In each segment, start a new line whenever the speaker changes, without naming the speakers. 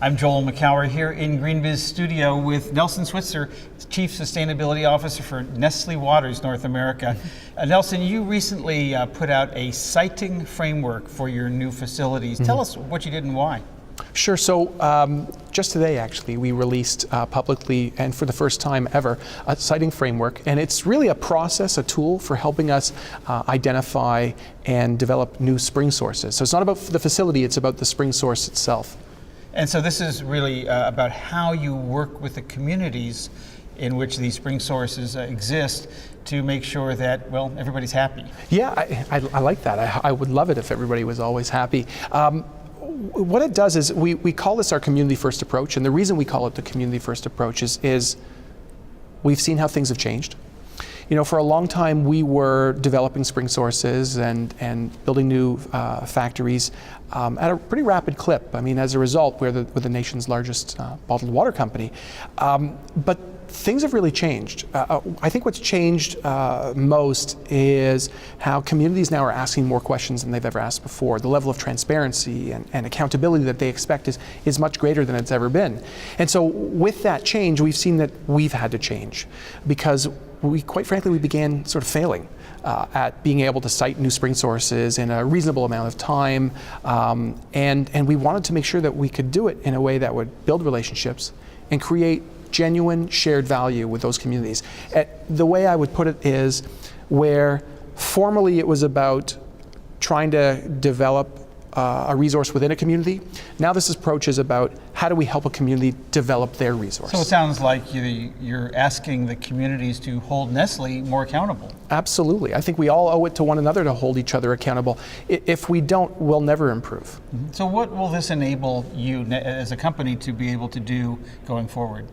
I'm Joel McCower here in GreenBiz studio with Nelson Switzer, Chief Sustainability Officer for Nestle Waters North America. Nelson, you recently put out a siting framework for your new facilities. Tell us what you did and why.
Sure. So just today, actually, we released publicly, and for the first time ever, a siting framework. And it's really a process, a tool for helping us identify and develop new spring sources. So it's not about the facility, it's about the spring source itself.
And so this is really about how you work with the communities in which these spring sources exist to make sure that, well, everybody's happy.
Yeah, I like that. I would love it if everybody was always happy. What it does is we call this our community first approach, and the reason we call it the community first approach is we've seen how things have changed. You know, for a long time we were developing spring sources and building new factories at a pretty rapid clip. I mean, as a result, we're the nation's largest bottled water company. But things have really changed. I think what's changed most is how communities now are asking more questions than they've ever asked before. The level of transparency and accountability that they expect is much greater than it's ever been. And so with that change, we've seen that we've had to change because quite frankly, we began sort of failing at being able to site new spring sources in a reasonable amount of time. And we wanted to make sure that we could do it in a way that would build relationships and create genuine shared value with those communities. The way I would put it is where formerly it was about trying to develop a resource within a community. Now this approach is about how do we help a community develop their resource.
So it sounds like you're asking the communities to hold Nestle more accountable.
Absolutely. I think we all owe it to one another to hold each other accountable. If we don't, we'll never improve.
So what will this enable you as a company to be able to do going forward?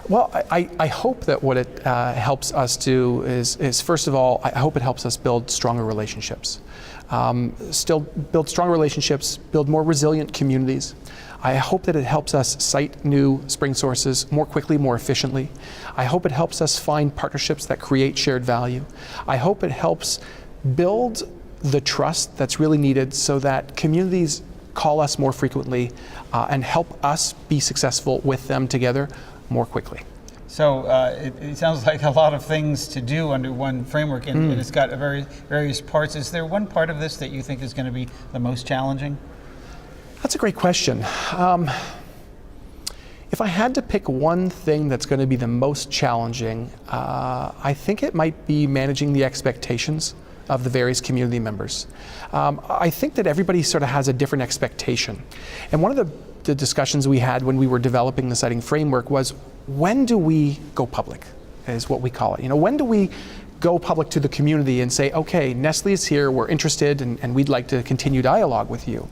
Well, I hope that what it helps us do is, first of all, I hope it helps us build stronger relationships. Still build stronger relationships, build more resilient communities. I hope that it helps us site new spring sources more quickly, more efficiently. I hope it helps us find partnerships that create shared value. I hope it helps build the trust that's really needed so that communities call us more frequently and help us be successful with them together more quickly.
So it sounds like a lot of things to do under one framework, and it's got various parts. Is there one part of this that you think is going to be the most challenging?
That's a great question. If I had to pick one thing that's going to be the most challenging, I think it might be managing the expectations of the various community members. I think that everybody sort of has a different expectation. And one of the discussions we had when we were developing the siting framework was, when do we go public, is what we call it. You know, when do we go public to the community and say, okay, Nestle is here, we're interested, and we'd like to continue dialogue with you.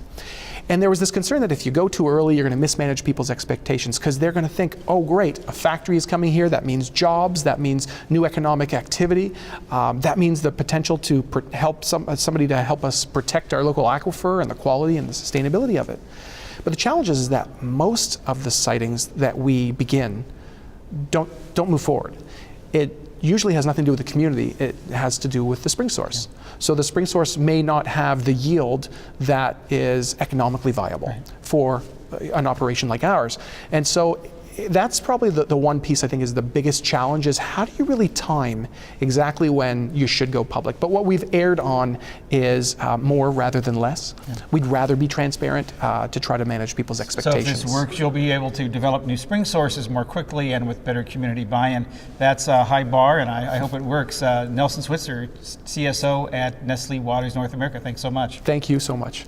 And there was this concern that if you go too early, you're going to mismanage people's expectations because they're going to think, oh great, a factory is coming here, that means jobs, that means new economic activity, that means the potential to help somebody to help us protect our local aquifer and the quality and the sustainability of it. But the challenge is that most of the sightings that we begin don't move forward. It usually has nothing to do with the community, it has to do with the spring source. Yeah. So the spring source may not have the yield that is economically viable for an operation like ours. And so that's probably the one piece I think is the biggest challenge, is how do you really time exactly when you should go public? But what we've erred on is more rather than less. Yeah. We'd rather be transparent to try to manage people's expectations.
So if this works, you'll be able to develop new spring sources more quickly and with better community buy-in. That's a high bar, and I hope it works. Nelson Switzer, CSO at Nestle Waters North America, thanks so much.
Thank you so much.